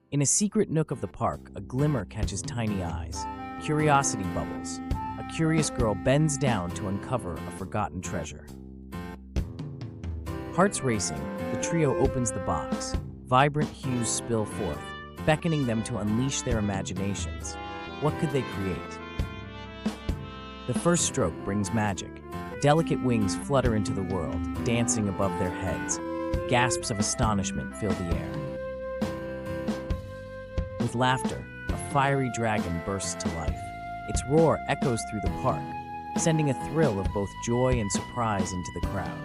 In a secret nook of the park, a glimmer catches tiny eyes. Curiosity bubbles. A curious girl bends down to uncover a forgotten treasure. Hearts racing, the trio opens the box. Vibrant hues spill forth, beckoning them to unleash their imaginations. What could they create? The first stroke brings magic. Delicate wings flutter into the world, dancing above their heads. Gasps of astonishment fill the air. With laughter, a fiery dragon bursts to life. Its roar echoes through the park, sending a thrill of both joy and surprise into the crowd.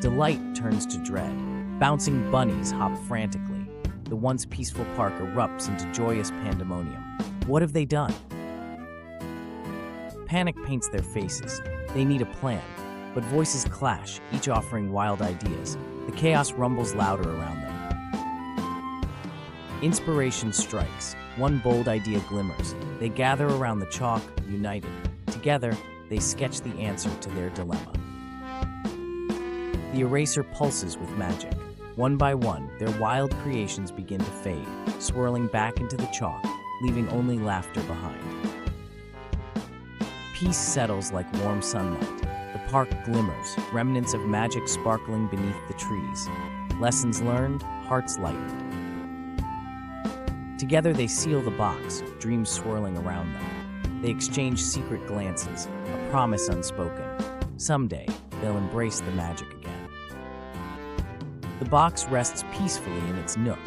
Delight turns to dread. Bouncing bunnies hop frantically. The once peaceful park erupts into joyous pandemonium. What have they done? Panic paints their faces. They need a plan, but voices clash, each offering wild ideas. The chaos rumbles louder around them. Inspiration strikes. One bold idea glimmers. They gather around the chalk, united. Together, they sketch the answer to their dilemma. The eraser pulses with magic. One by one, their wild creations begin to fade, swirling back into the chalk, leaving only laughter behind. Peace settles like warm sunlight. The park glimmers, remnants of magic sparkling beneath the trees. Lessons learned, hearts lightened. Together they seal the box, dreams swirling around them. They exchange secret glances, a promise unspoken. Someday, they'll embrace the magic again. The box rests peacefully in its nook,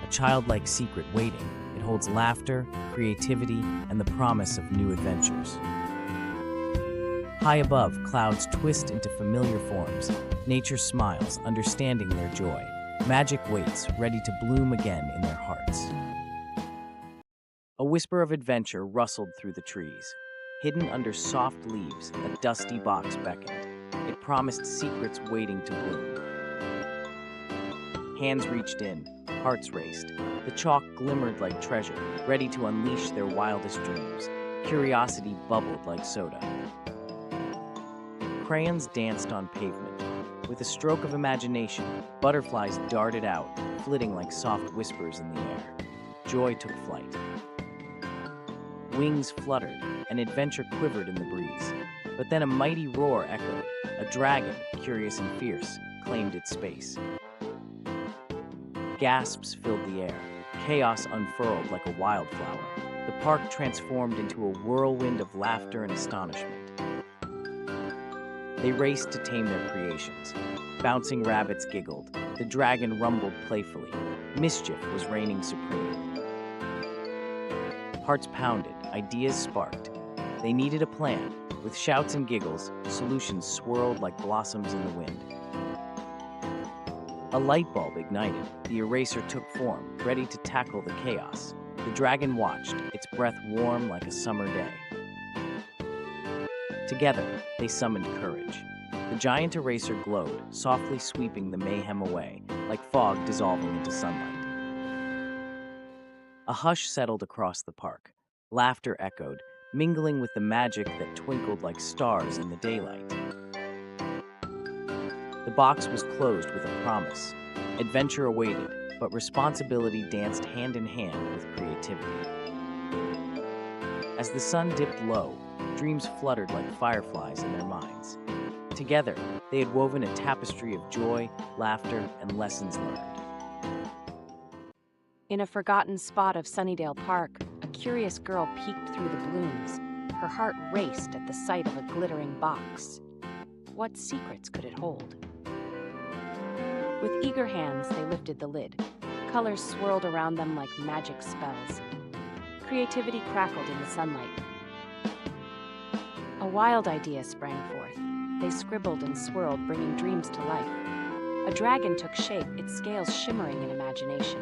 a childlike secret waiting. It holds laughter, creativity, and the promise of new adventures. High above, clouds twist into familiar forms. Nature smiles, understanding their joy. Magic waits, ready to bloom again in their hearts. A whisper of adventure rustled through the trees. Hidden under soft leaves, a dusty box beckoned. It promised secrets waiting to bloom. Hands reached in, hearts raced. The chalk glimmered like treasure, ready to unleash their wildest dreams. Curiosity bubbled like soda. Crayons danced on pavement. With a stroke of imagination, butterflies darted out, flitting like soft whispers in the air. Joy took flight. Wings fluttered, and adventure quivered in the breeze. But then a mighty roar echoed. A dragon, curious and fierce, claimed its space. Gasps filled the air. Chaos unfurled like a wildflower. The park transformed into a whirlwind of laughter and astonishment. They raced to tame their creations. Bouncing rabbits giggled. The dragon rumbled playfully. Mischief was reigning supreme. Hearts pounded, ideas sparked. They needed a plan. With shouts and giggles, solutions swirled like blossoms in the wind. A light bulb ignited. The eraser took form, ready to tackle the chaos. The dragon watched, its breath warm like a summer day. Together, they summoned courage. The giant eraser glowed, softly sweeping the mayhem away, like fog dissolving into sunlight. A hush settled across the park. Laughter echoed, mingling with the magic that twinkled like stars in the daylight. The box was closed with a promise. Adventure awaited, but responsibility danced hand in hand with creativity. As the sun dipped low, dreams fluttered like fireflies in their minds. Together, they had woven a tapestry of joy, laughter, and lessons learned. In a forgotten spot of Sunnydale Park, a curious girl peeked through the blooms. Her heart raced at the sight of a glittering box. What secrets could it hold? With eager hands, they lifted the lid. Colors swirled around them like magic spells. Creativity crackled in the sunlight. A wild idea sprang forth. They scribbled and swirled, bringing dreams to life. A dragon took shape, its scales shimmering in imagination.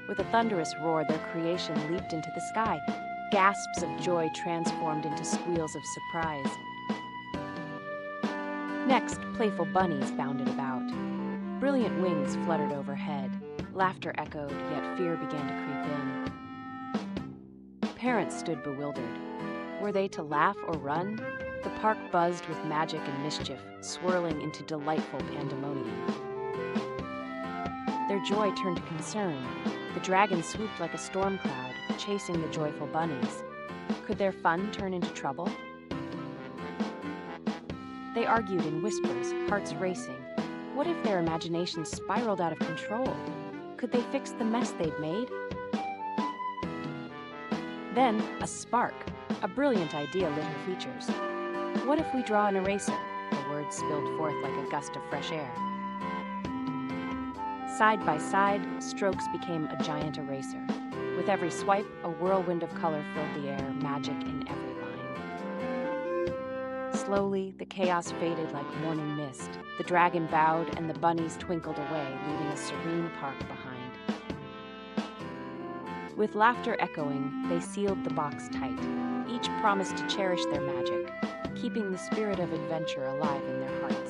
With a thunderous roar, their creation leaped into the sky. Gasps of joy transformed into squeals of surprise. Next, playful bunnies bounded about. Brilliant wings fluttered overhead. Laughter echoed, yet fear began to creep in. Parents stood bewildered. Were they to laugh or run? The park buzzed with magic and mischief, swirling into delightful pandemonium. their joy turned to concern. The dragon swooped like a storm cloud, chasing the joyful bunnies. Could their fun turn into trouble? They argued in whispers, hearts racing. What if their imagination spiraled out of control? Could they fix the mess they'd made? Then, a spark. A brilliant idea lit her features. What if we draw an eraser? The words spilled forth like a gust of fresh air. Side by side, strokes became a giant eraser. With every swipe, a whirlwind of color filled the air, magic in every line. Slowly, the chaos faded like morning mist. The dragon bowed and the bunnies twinkled away, leaving a serene park behind. With laughter echoing, they sealed the box tight. Each promised to cherish their magic, keeping the spirit of adventure alive in their hearts.